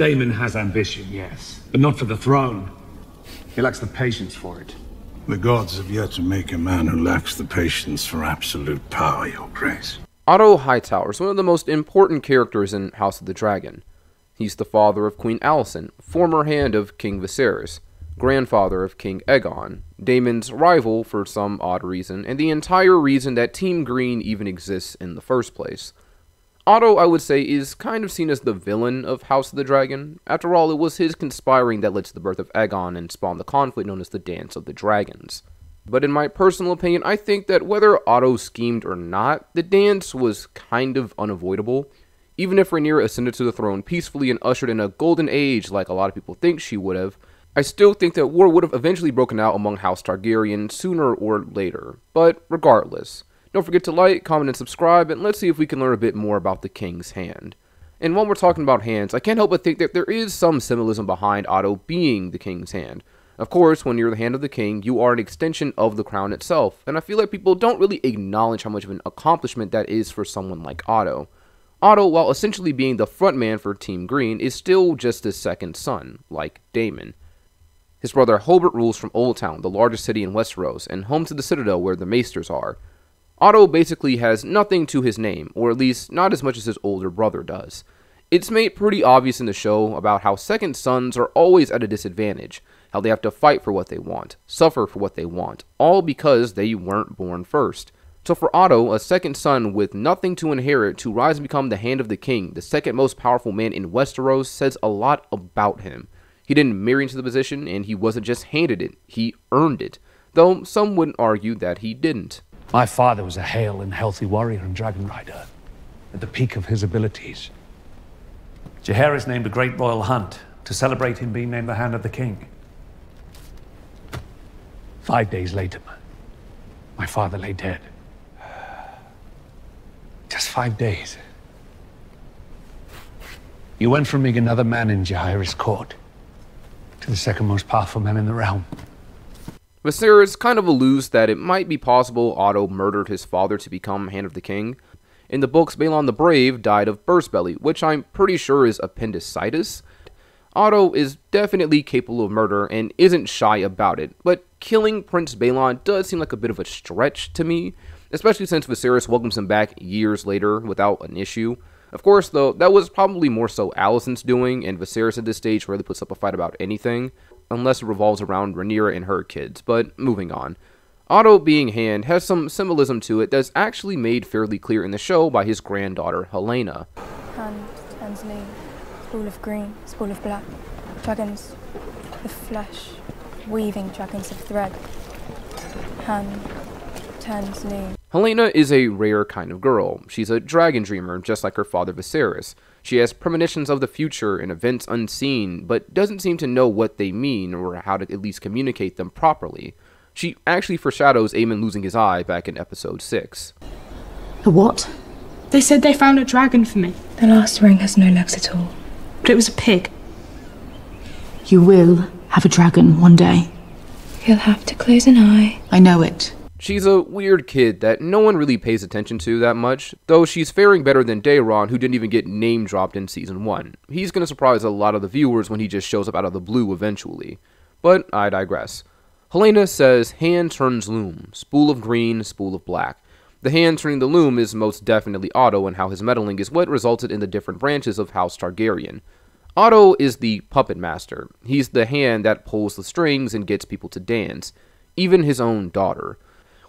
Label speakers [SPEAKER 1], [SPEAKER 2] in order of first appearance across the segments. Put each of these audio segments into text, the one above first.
[SPEAKER 1] Daemon has ambition, yes, but not for the throne. He lacks the patience for it.
[SPEAKER 2] The gods have yet to make a man who lacks the patience for absolute power, Your Grace.
[SPEAKER 3] Otto Hightower is one of the most important characters in House of the Dragon. He's the father of Queen Alicent, former hand of King Viserys, grandfather of King Aegon, Daemon's rival for some odd reason, and the entire reason that Team Green even exists in the first place. Otto, I would say, is kind of seen as the villain of House of the Dragon. After all, it was his conspiring that led to the birth of Aegon and spawned the conflict known as the Dance of the Dragons. But in my personal opinion, I think that whether Otto schemed or not, the dance was kind of unavoidable. Even if Rhaenyra ascended to the throne peacefully and ushered in a golden age like a lot of people think she would have, I still think that war would have eventually broken out among House Targaryen sooner or later. But regardless, don't forget to like, comment, and subscribe, and let's see if we can learn a bit more about the King's Hand. And while we're talking about hands, I can't help but think that there is some symbolism behind Otto being the King's Hand. Of course, when you're the hand of the king, you are an extension of the crown itself, and I feel like people don't really acknowledge how much of an accomplishment that is for someone like Otto. Otto, while essentially being the frontman for Team Green, is still just his second son, like Daemon. His brother Hobart rules from Oldtown, the largest city in Westeros, and home to the Citadel where the Maesters are. Otto basically has nothing to his name, or at least not as much as his older brother does. It's made pretty obvious in the show about how second sons are always at a disadvantage, how they have to fight for what they want, suffer for what they want, all because they weren't born first. So for Otto, a second son with nothing to inherit to rise and become the hand of the king, the second most powerful man in Westeros, says a lot about him. He didn't marry into the position, and he wasn't just handed it, he earned it, though some would argue that he didn't.
[SPEAKER 4] My father was a hale and healthy warrior and dragon rider, at the peak of his abilities.
[SPEAKER 5] Jaehaerys named a great royal hunt to celebrate him being named the Hand of the King.
[SPEAKER 4] 5 days later, my father lay dead. Just 5 days. You went from being another man in Jaehaerys' court to the second most powerful man in the realm.
[SPEAKER 3] Viserys kind of alludes that it might be possible Otto murdered his father to become Hand of the King. In the books, Balon the Brave died of burst belly, which I'm pretty sure is appendicitis. Otto is definitely capable of murder and isn't shy about it, but killing Prince Balon does seem like a bit of a stretch to me, especially since Viserys welcomes him back years later without an issue. Of course, though, that was probably more so Alicent's doing, and Viserys at this stage rarely puts up a fight about anything, unless it revolves around Rhaenyra and her kids, but moving on. Otto being hand has some symbolism to it that's actually made fairly clear in the show by his granddaughter, Helaena.
[SPEAKER 6] Hand turns lean, spool of green, spool of black, dragons of flesh, weaving dragons of thread. Hand turns lean.
[SPEAKER 3] Helaena is a rare kind of girl. She's a dragon dreamer, just like her father Viserys. She has premonitions of the future and events unseen, but doesn't seem to know what they mean or how to at least communicate them properly. She actually foreshadows Aemon losing his eye back in episode 6.
[SPEAKER 7] A what? They said they found a dragon for me.
[SPEAKER 6] The last ring has no legs at all.
[SPEAKER 7] But it was a pig.
[SPEAKER 8] You will have a dragon one day.
[SPEAKER 6] He'll have to close an eye.
[SPEAKER 8] I know it.
[SPEAKER 3] She's a weird kid that no one really pays attention to that much, though she's faring better than Daeron, who didn't even get name-dropped in Season 1. He's gonna surprise a lot of the viewers when he just shows up out of the blue eventually. But I digress. Helaena says, hand turns loom, spool of green, spool of black. The hand turning the loom is most definitely Otto, and how his meddling is what resulted in the different branches of House Targaryen. Otto is the puppet master. He's the hand that pulls the strings and gets people to dance, even his own daughter.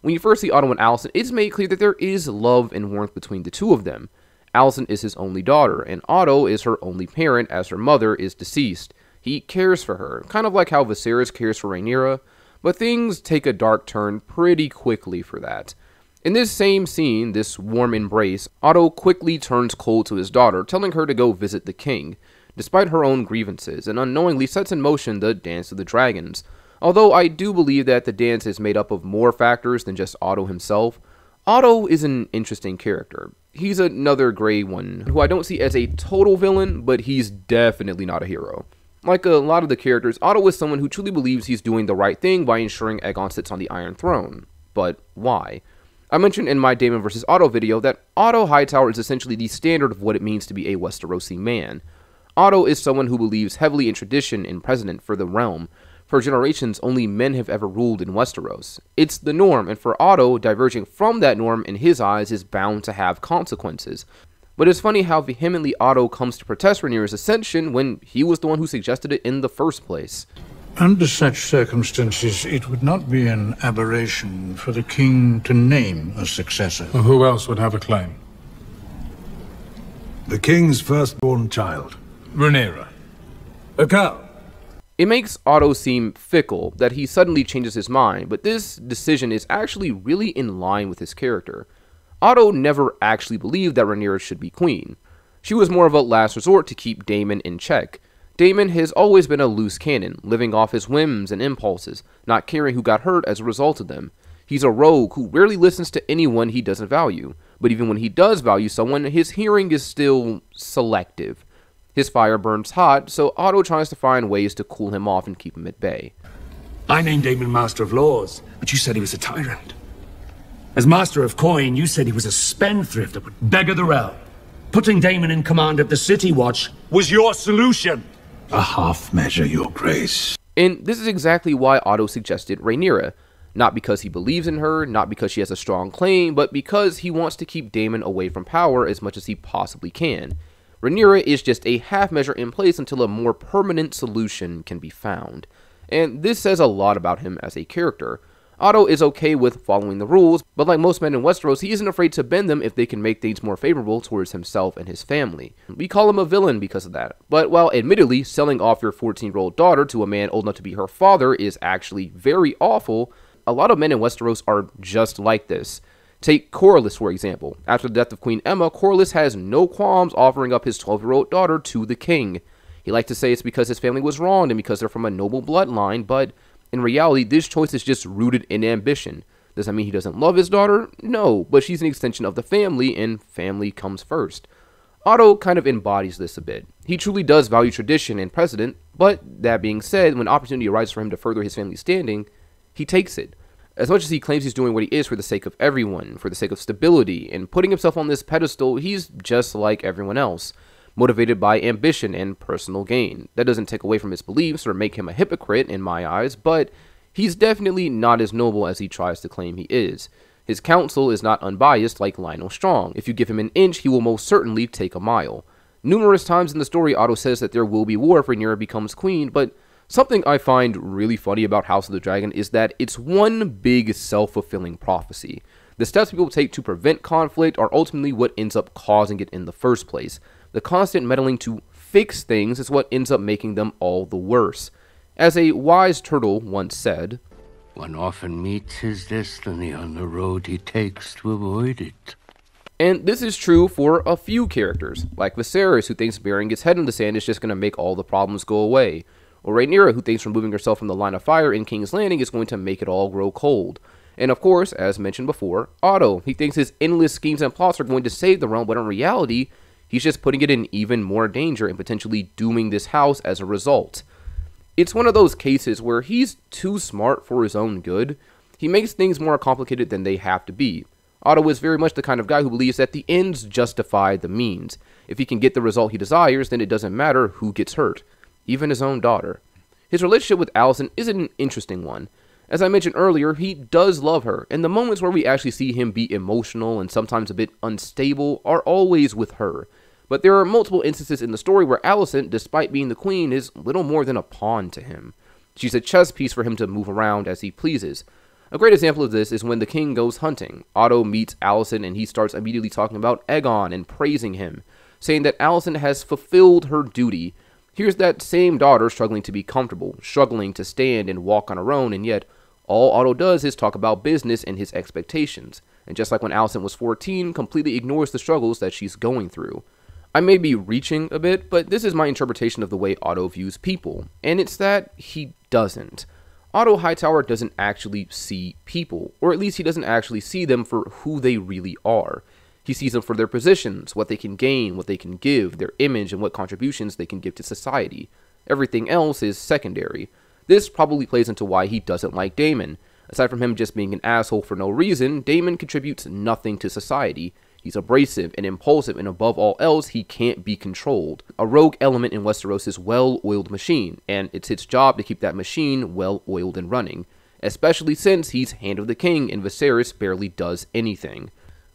[SPEAKER 3] When you first see Otto and Alicent, it's made clear that there is love and warmth between the two of them. Alicent is his only daughter, and Otto is her only parent as her mother is deceased. He cares for her, kind of like how Viserys cares for Rhaenyra, but things take a dark turn pretty quickly for that. In this same scene, this warm embrace, Otto quickly turns cold to his daughter, telling her to go visit the king, despite her own grievances, and unknowingly sets in motion the Dance of the Dragons. Although I do believe that the dance is made up of more factors than just Otto himself, Otto is an interesting character. He's another gray one, who I don't see as a total villain, but he's definitely not a hero. Like a lot of the characters, Otto is someone who truly believes he's doing the right thing by ensuring Aegon sits on the Iron Throne. But why? I mentioned in my Daemon vs. Otto video that Otto Hightower is essentially the standard of what it means to be a Westerosi man. Otto is someone who believes heavily in tradition and precedent for the realm. For generations, only men have ever ruled in Westeros. It's the norm, and for Otto, diverging from that norm in his eyes is bound to have consequences. But it's funny how vehemently Otto comes to protest Rhaenyra's ascension when he was the one who suggested it in the first place.
[SPEAKER 2] Under such circumstances, it would not be an aberration for the king to name a successor.
[SPEAKER 9] Well, who else would have a claim?
[SPEAKER 2] The king's firstborn child.
[SPEAKER 9] Rhaenyra. A cow.
[SPEAKER 3] It makes Otto seem fickle that he suddenly changes his mind, but this decision is actually really in line with his character. Otto never actually believed that Rhaenyra should be queen. She was more of a last resort to keep Daemon in check. Daemon has always been a loose cannon, living off his whims and impulses, not caring who got hurt as a result of them. He's a rogue who rarely listens to anyone he doesn't value, but even when he does value someone, his hearing is still selective. His fire burns hot, so Otto tries to find ways to cool him off and keep him at bay.
[SPEAKER 1] I named Daemon Master of Laws, but you said he was a tyrant. As Master of Coin, you said he was a spendthrift that would beggar the realm. Putting Daemon in command of the City Watch was your solution.
[SPEAKER 2] A half measure, your grace.
[SPEAKER 3] And this is exactly why Otto suggested Rhaenyra. Not because he believes in her, not because she has a strong claim, but because he wants to keep Daemon away from power as much as he possibly can. Rhaenyra is just a half measure in place until a more permanent solution can be found. And this says a lot about him as a character. Otto is okay with following the rules, but like most men in Westeros, he isn't afraid to bend them if they can make things more favorable towards himself and his family. We call him a villain because of that. But while admittedly selling off your 14-year-old daughter to a man old enough to be her father is actually very awful, a lot of men in Westeros are just like this. Take Corlys, for example. After the death of Queen Aemma, Corlys has no qualms offering up his 12-year-old daughter to the king. He likes to say it's because his family was wronged and because they're from a noble bloodline, but in reality, this choice is just rooted in ambition. Does that mean he doesn't love his daughter? No, but she's an extension of the family, and family comes first. Otto kind of embodies this a bit. He truly does value tradition and precedent, but that being said, when opportunity arises for him to further his family's standing, he takes it. As much as he claims he's doing what he is for the sake of everyone, for the sake of stability, and putting himself on this pedestal, he's just like everyone else, motivated by ambition and personal gain. That doesn't take away from his beliefs or make him a hypocrite in my eyes, but he's definitely not as noble as he tries to claim he is. His counsel is not unbiased like Lionel Strong. If you give him an inch, he will most certainly take a mile. Numerous times in the story, Otto says that there will be war if Rhaenyra becomes queen, but something I find really funny about House of the Dragon is that it's one big self-fulfilling prophecy. The steps people take to prevent conflict are ultimately what ends up causing it in the first place. The constant meddling to fix things is what ends up making them all the worse. As a wise turtle once said,
[SPEAKER 10] "One often meets his destiny on the road he takes to avoid it."
[SPEAKER 3] And this is true for a few characters, like Viserys, who thinks burying his head in the sand is just going to make all the problems go away. Or Rhaenyra, who thinks removing herself from the line of fire in King's Landing is going to make it all grow cold. And of course, as mentioned before, Otto. He thinks his endless schemes and plots are going to save the realm, but in reality, he's just putting it in even more danger and potentially dooming this house as a result. It's one of those cases where he's too smart for his own good. He makes things more complicated than they have to be. Otto is very much the kind of guy who believes that the ends justify the means. If he can get the result he desires, then it doesn't matter who gets hurt. Even his own daughter. His relationship with Alicent is an interesting one. As I mentioned earlier, he does love her, and the moments where we actually see him be emotional and sometimes a bit unstable are always with her. But there are multiple instances in the story where Alicent, despite being the queen, is little more than a pawn to him. She's a chess piece for him to move around as he pleases. A great example of this is when the king goes hunting. Otto meets Alicent and he starts immediately talking about Aegon and praising him, saying that Alicent has fulfilled her duty. Here's that same daughter struggling to be comfortable, struggling to stand and walk on her own, and yet all Otto does is talk about business and his expectations. And just like when Alicent was 14, completely ignores the struggles that she's going through. I may be reaching a bit, but this is my interpretation of the way Otto views people, and it's that he doesn't. Otto Hightower doesn't actually see people, or at least he doesn't actually see them for who they really are. He sees them for their positions, what they can gain, what they can give, their image, and what contributions they can give to society. Everything else is secondary. This probably plays into why he doesn't like Daemon. Aside from him just being an asshole for no reason, Daemon contributes nothing to society. He's abrasive and impulsive, and above all else, he can't be controlled. A rogue element in Westeros' well-oiled machine, and it's its job to keep that machine well-oiled and running, especially since he's Hand of the King and Viserys barely does anything.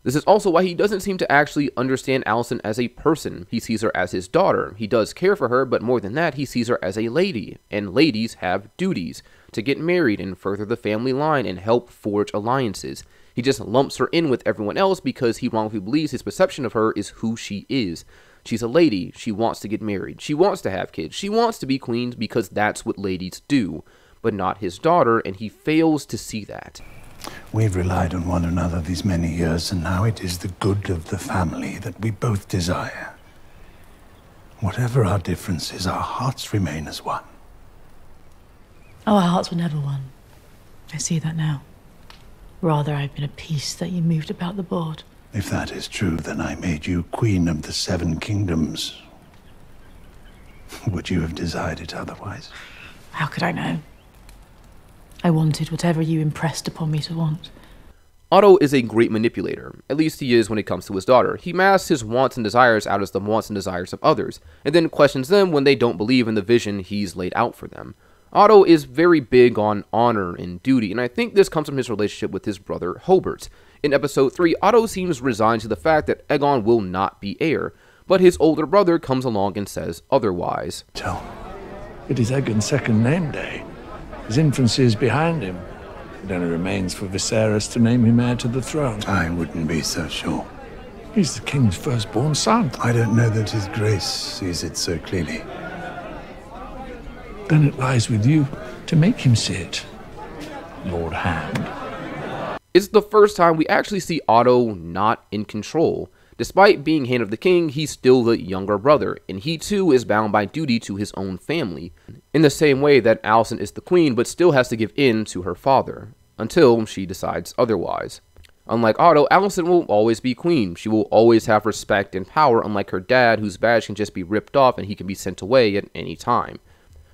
[SPEAKER 3] This is also why he doesn't seem to actually understand Alicent as a person. He sees her as his daughter. He does care for her, but more than that, he sees her as a lady, and ladies have duties to get married and further the family line and help forge alliances. He just lumps her in with everyone else because he wrongfully believes his perception of her is who she is. She's a lady. She wants to get married. She wants to have kids. She wants to be queen because that's what ladies do, but not his daughter, and he fails to see that.
[SPEAKER 11] We've relied on one another these many years, and now it is the good of the family that we both desire. Whatever our differences, our hearts remain as one.
[SPEAKER 8] Oh, our hearts were never one. I see that now. Rather, I've been a piece that you moved about the board.
[SPEAKER 11] If that is true, then I made you Queen of the Seven Kingdoms. Would you have desired it otherwise?
[SPEAKER 8] How could I know? I wanted whatever you impressed upon me to want.
[SPEAKER 3] Otto is a great manipulator. At least he is when it comes to his daughter. He masks his wants and desires out as the wants and desires of others, and then questions them when they don't believe in the vision he's laid out for them. Otto is very big on honor and duty, and I think this comes from his relationship with his brother Hobart. In episode 3, Otto seems resigned to the fact that Aegon will not be heir, but his older brother comes along and says otherwise.
[SPEAKER 4] It is Aegon's second name day. His infancy is behind him. It only remains for Viserys to name him heir to the throne.
[SPEAKER 11] I wouldn't be so sure.
[SPEAKER 4] He's the king's firstborn son.
[SPEAKER 11] I don't know that his grace sees it so clearly.
[SPEAKER 4] Then it lies with you to make him see it, Lord Hand.
[SPEAKER 3] It's the first time we actually see Otto not in control. Despite being Hand of the King, he's still the younger brother, and he too is bound by duty to his own family, in the same way that Alicent is the queen but still has to give in to her father, until she decides otherwise. Unlike Otto, Alicent will always be queen. She will always have respect and power, unlike her dad, whose badge can just be ripped off and he can be sent away at any time.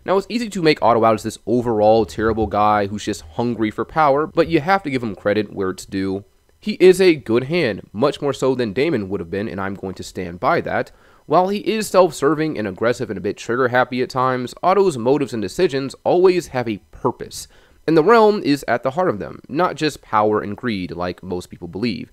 [SPEAKER 3] Now, it's easy to make Otto out as this overall terrible guy who's just hungry for power, but you have to give him credit where it's due. He is a good hand, much more so than Daemon would have been, and I'm going to stand by that. While he is self-serving and aggressive and a bit trigger-happy at times, Otto's motives and decisions always have a purpose, and the realm is at the heart of them, not just power and greed like most people believe.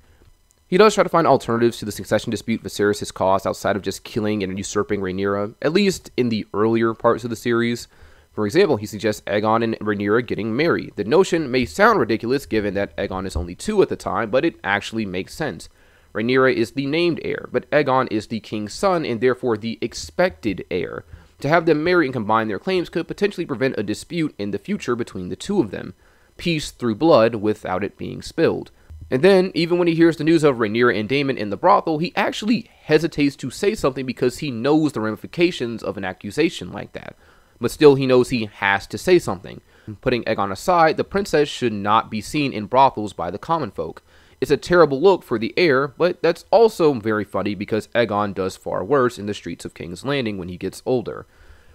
[SPEAKER 3] He does try to find alternatives to the succession dispute Viserys has caused outside of just killing and usurping Rhaenyra, at least in the earlier parts of the series. For example, he suggests Aegon and Rhaenyra getting married. The notion may sound ridiculous given that Aegon is only 2 at the time, but it actually makes sense. Rhaenyra is the named heir, but Aegon is the king's son and therefore the expected heir. To have them marry and combine their claims could potentially prevent a dispute in the future between the two of them. Peace through blood without it being spilled. And then, even when he hears the news of Rhaenyra and Daemon in the brothel, he actually hesitates to say something because he knows the ramifications of an accusation like that. But still, he knows he has to say something. Putting Aegon aside, the princess should not be seen in brothels by the common folk. It's a terrible look for the heir, but that's also very funny because Aegon does far worse in the streets of King's Landing when he gets older.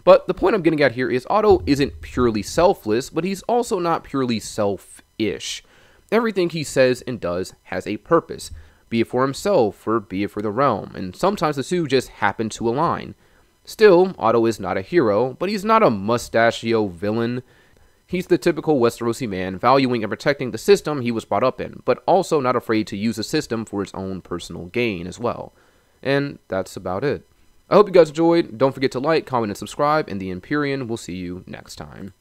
[SPEAKER 3] But the point I'm getting at here is Otto isn't purely selfless, but he's also not purely selfish. Everything he says and does has a purpose, be it for himself or be it for the realm, and sometimes the two just happen to align. Still, Otto is not a hero, but he's not a mustachio villain. He's the typical Westerosi man, valuing and protecting the system he was brought up in, but also not afraid to use the system for his own personal gain as well. And that's about it. I hope you guys enjoyed. Don't forget to like, comment, and subscribe, and the Empyrean will see you next time.